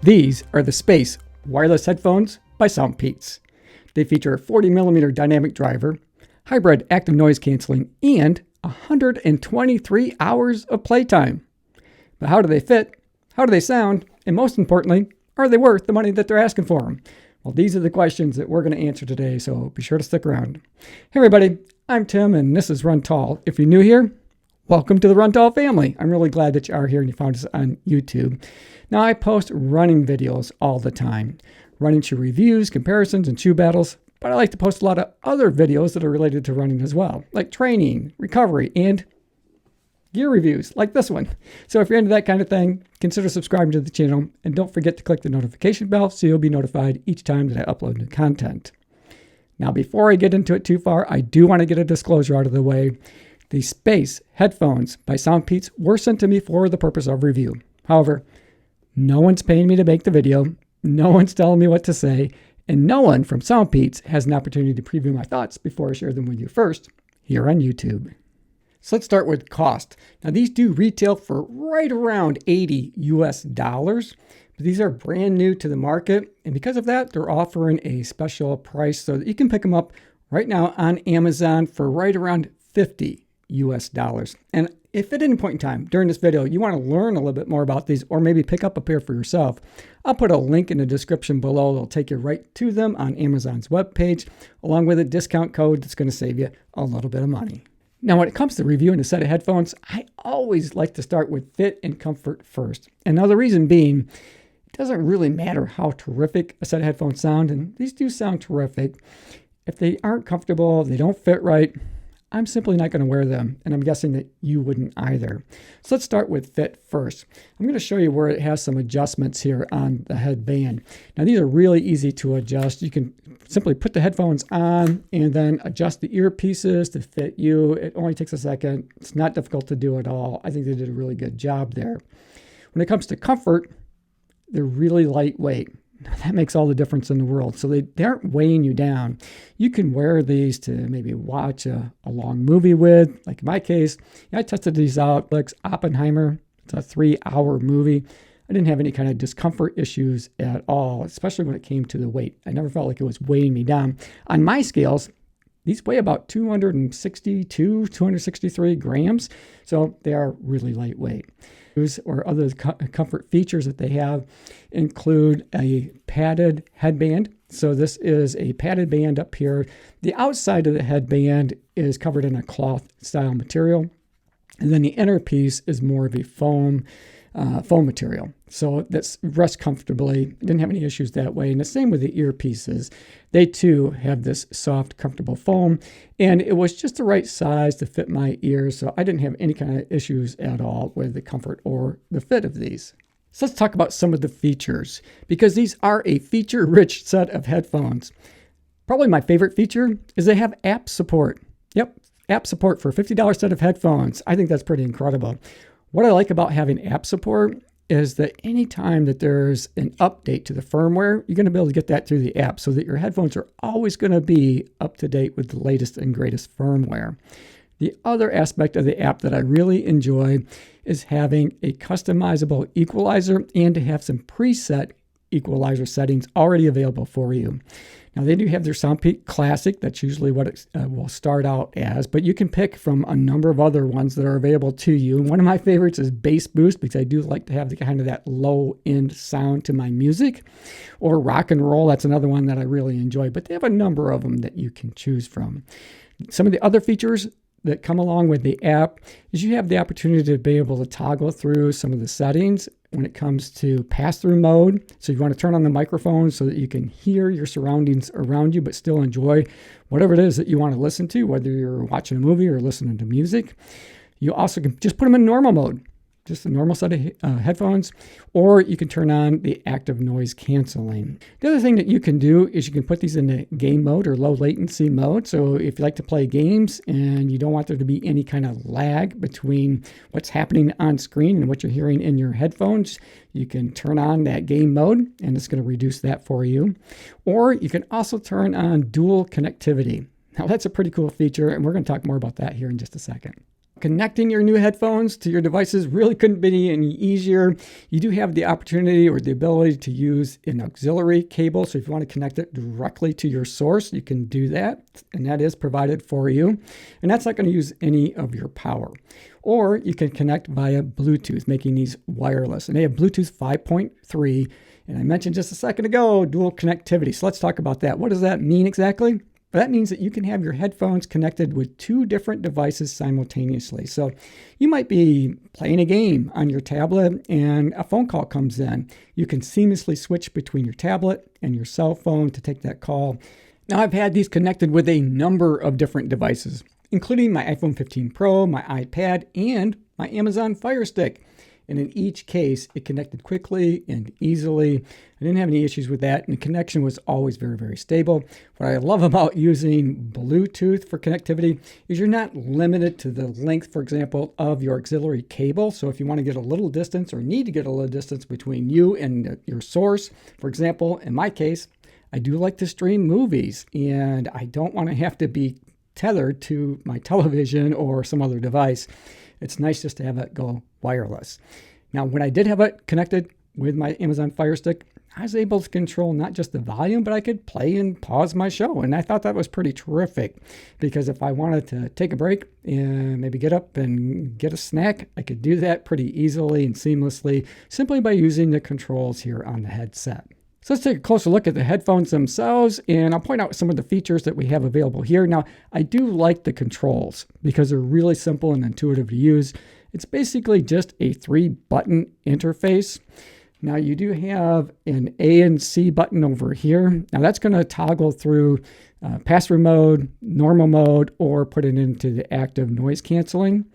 These are the Space Wireless Headphones by SoundPEATS. They feature a 40mm dynamic driver, hybrid active noise canceling, and 123 hours of playtime. But how do they fit? How do they sound? And most importantly, are they worth the money that they're asking for them? Well, these are the questions that we're going to answer today, so be sure to stick around. Hey everybody, I'm Tim and this is Run Tall. If you're new here, welcome to the Run Tall family. I'm really glad that you are here and you found us on YouTube. Now, I post running videos all the time, running shoe reviews, comparisons, and shoe battles, but I like to post a lot of other videos that are related to running as well, like training, recovery, and gear reviews like this one. So if you're into that kind of thing, consider subscribing to the channel and don't forget to click the notification bell so you'll be notified each time that I upload new content. Now, before I get into it too far, I do want to get a disclosure out of the way. The Space headphones by SoundPEATS were sent to me for the purpose of review. However, no one's paying me to make the video, no one's telling me what to say, and no one from SoundPEATS has an opportunity to preview my thoughts before I share them with you first here on YouTube. So let's start with cost. Now, these do retail for right around $80 US, but these are brand new to the market, and because of that, they're offering a special price so that you can pick them up right now on Amazon for right around $50 US. And if at any point in time during this video you want to learn a little bit more about these or maybe pick up a pair for yourself, I'll put a link in the description below that'll take you right to them on Amazon's webpage, along with a discount code that's going to save you a little bit of money. Now, when it comes to reviewing a set of headphones, I always like to start with fit and comfort first. And now the reason being, it doesn't really matter how terrific a set of headphones sound, and these do sound terrific. If they aren't comfortable, they don't fit right, I'm simply not going to wear them, and I'm guessing that you wouldn't either. So let's start with fit first. I'm going to show you where it has some adjustments here on the headband. Now, these are really easy to adjust. You can simply put the headphones on and then adjust the earpieces to fit you. It only takes a second. It's not difficult to do at all. I think they did a really good job there. When it comes to comfort, they're really lightweight. That makes all the difference in the world. So they aren't weighing you down. You can wear these to maybe watch a long movie with. Like in my case, I tested these out. Like Oppenheimer, it's a 3-hour movie. I didn't have any kind of discomfort issues at all, especially when it came to the weight. I never felt like it was weighing me down. On my scales, these weigh about 262, 263 grams. So they are really lightweight. Or other comfort features that they have include a padded headband. So this is a padded band up here. The outside of the headband is covered in a cloth style material. And then the inner piece is more of a foam material. So that's rests comfortably. Didn't have any issues that way. And the same with the earpieces. They too have this soft, comfortable foam. And it was just the right size to fit my ears. So I didn't have any kind of issues at all with the comfort or the fit of these. So let's talk about some of the features, because these are a feature-rich set of headphones. Probably my favorite feature is they have app support. Yep, app support for a $50 set of headphones. I think that's pretty incredible. What I like about having app support is that anytime that there's an update to the firmware, you're going to be able to get that through the app so that your headphones are always going to be up to date with the latest and greatest firmware. The other aspect of the app that I really enjoy is having a customizable equalizer and to have some preset equalizer settings already available for you. Now, they do have their SoundPEATS Classic. That's usually what it will start out as, but you can pick from a number of other ones that are available to you. And one of my favorites is Bass Boost, because I do like to have the kind of that low-end sound to my music. Or Rock and Roll, that's another one that I really enjoy, but they have a number of them that you can choose from. Some of the other features that come along with the app is you have the opportunity to be able to toggle through some of the settings when it comes to pass-through mode. So you want to turn on the microphone so that you can hear your surroundings around you, but still enjoy whatever it is that you want to listen to, whether you're watching a movie or listening to music. You also can just put them in normal mode, just a normal set of headphones, or you can turn on the active noise canceling. The other thing that you can do is you can put these into game mode or low latency mode. So if you like to play games and you don't want there to be any kind of lag between what's happening on screen and what you're hearing in your headphones, you can turn on that game mode and it's going to reduce that for you. Or you can also turn on dual connectivity. Now, that's a pretty cool feature, and we're going to talk more about that here in just a second. Connecting your new headphones to your devices really couldn't be any easier. You do have the opportunity or the ability to use an auxiliary cable. So if you want to connect it directly to your source, you can do that. And that is provided for you. And that's not going to use any of your power. Or you can connect via Bluetooth, making these wireless. And they have Bluetooth 5.3. And I mentioned just a second ago, dual connectivity. So let's talk about that. What does that mean exactly? That means that you can have your headphones connected with two different devices simultaneously. So you might be playing a game on your tablet and a phone call comes in. You can seamlessly switch between your tablet and your cell phone to take that call. Now, I've had these connected with a number of different devices, including my iPhone 15 Pro, my iPad, and my Amazon Fire Stick. And in each case, it connected quickly and easily. I didn't have any issues with that, and the connection was always very, very stable. What I love about using Bluetooth for connectivity is you're not limited to the length, for example, of your auxiliary cable. So if you want to get a little distance or need to get a little distance between you and your source, for example, in my case, I do like to stream movies, and I don't want to have to be tethered to my television or some other device. It's nice just to have it go wireless. Now, when I did have it connected with my Amazon Fire Stick, I was able to control not just the volume, but I could play and pause my show. And I thought that was pretty terrific because if I wanted to take a break and maybe get up and get a snack, I could do that pretty easily and seamlessly simply by using the controls here on the headset. So let's take a closer look at the headphones themselves, and I'll point out some of the features that we have available here. Now, I do like the controls because they're really simple and intuitive to use. It's basically just a 3-button interface. Now, you do have an A and C button over here. Now, that's going to toggle through pass-through mode, normal mode, or put it into the active noise canceling.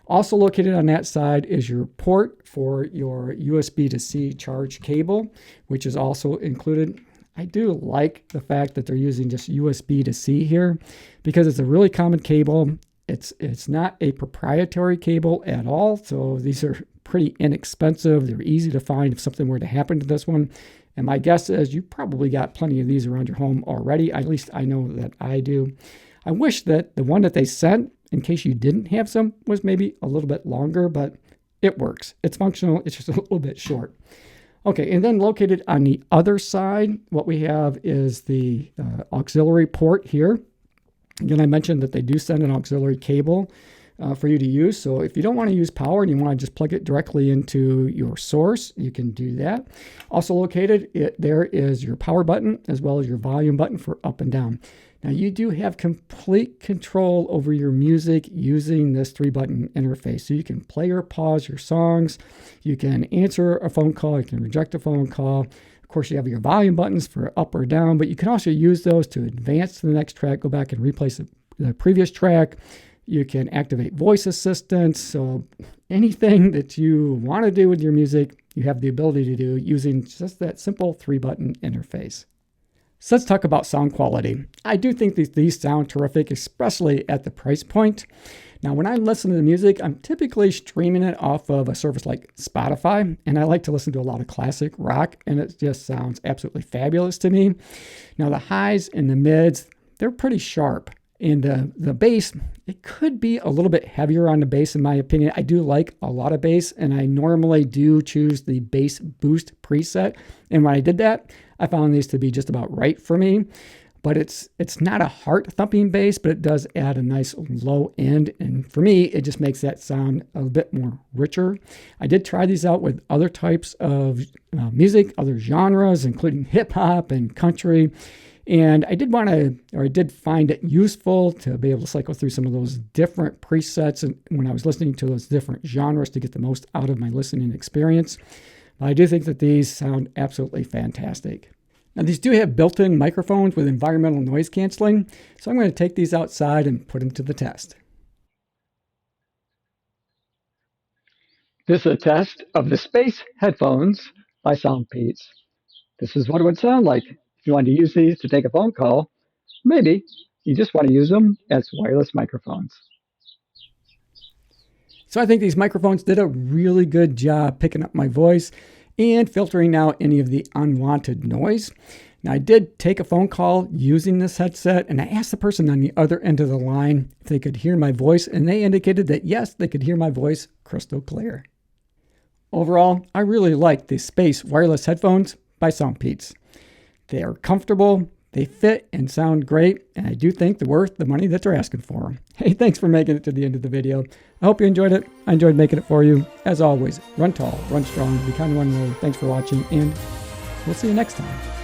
Also located on that side is your port for your USB to C charge cable, which is also included. I do like the fact that they're using just USB to C here because it's a really common cable. It's not a proprietary cable at all, so these are pretty inexpensive. They're easy to find if something were to happen to this one. And my guess is you probably got plenty of these around your home already. At least I know that I do. I wish that the one that they sent, in case you didn't have some, was maybe a little bit longer, but it works. It's functional. It's just a little bit short. Okay, and then located on the other side, what we have is the auxiliary port here. Again, I mentioned that they do send an auxiliary cable for you to use. So if you don't want to use power and you want to just plug it directly into your source, you can do that. Also located, there is your power button as well as your volume button for up and down. Now, you do have complete control over your music using this 3-button interface. So you can play or pause your songs. You can answer a phone call. You can reject a phone call. Of course, you have your volume buttons for up or down, but you can also use those to advance to the next track, go back and replace the previous track. You can activate voice assistants. So anything that you want to do with your music, you have the ability to do using just that simple 3-button interface. So let's talk about sound quality. I do think these sound terrific, especially at the price point. Now, when I listen to the music, I'm typically streaming it off of a service like Spotify, and I like to listen to a lot of classic rock, and it just sounds absolutely fabulous to me. Now, the highs and the mids, they're pretty sharp. And the bass, it could be a little bit heavier on the bass, in my opinion. I do like a lot of bass, and I normally do choose the bass boost preset. And when I did that, I found these to be just about right for me. But it's not a heart-thumping bass, but it does add a nice low end. And for me, it just makes that sound a bit more richer. I did try these out with other types of music, other genres, including hip-hop and country. And I did find it useful to be able to cycle through some of those different presets and when I was listening to those different genres to get the most out of my listening experience. But I do think that these sound absolutely fantastic. Now, these do have built-in microphones with environmental noise canceling, so I'm going to take these outside and put them to the test. This is a test of the Space headphones by SoundPEATS. This is what it would sound like if you wanted to use these to take a phone call. Maybe you just want to use them as wireless microphones. So I think these microphones did a really good job picking up my voice and filtering out any of the unwanted noise. Now, I did take a phone call using this headset, and I asked the person on the other end of the line if they could hear my voice, and they indicated that yes, they could hear my voice crystal clear. Overall, I really like the Space Wireless Headphones by SoundPEATS. They are comfortable, they fit and sound great, and I do think they're worth the money that they're asking for them. Hey, thanks for making it to the end of the video. I hope you enjoyed it. I enjoyed making it for you. As always, run tall, run strong, be kind to one another. Thanks for watching, and we'll see you next time.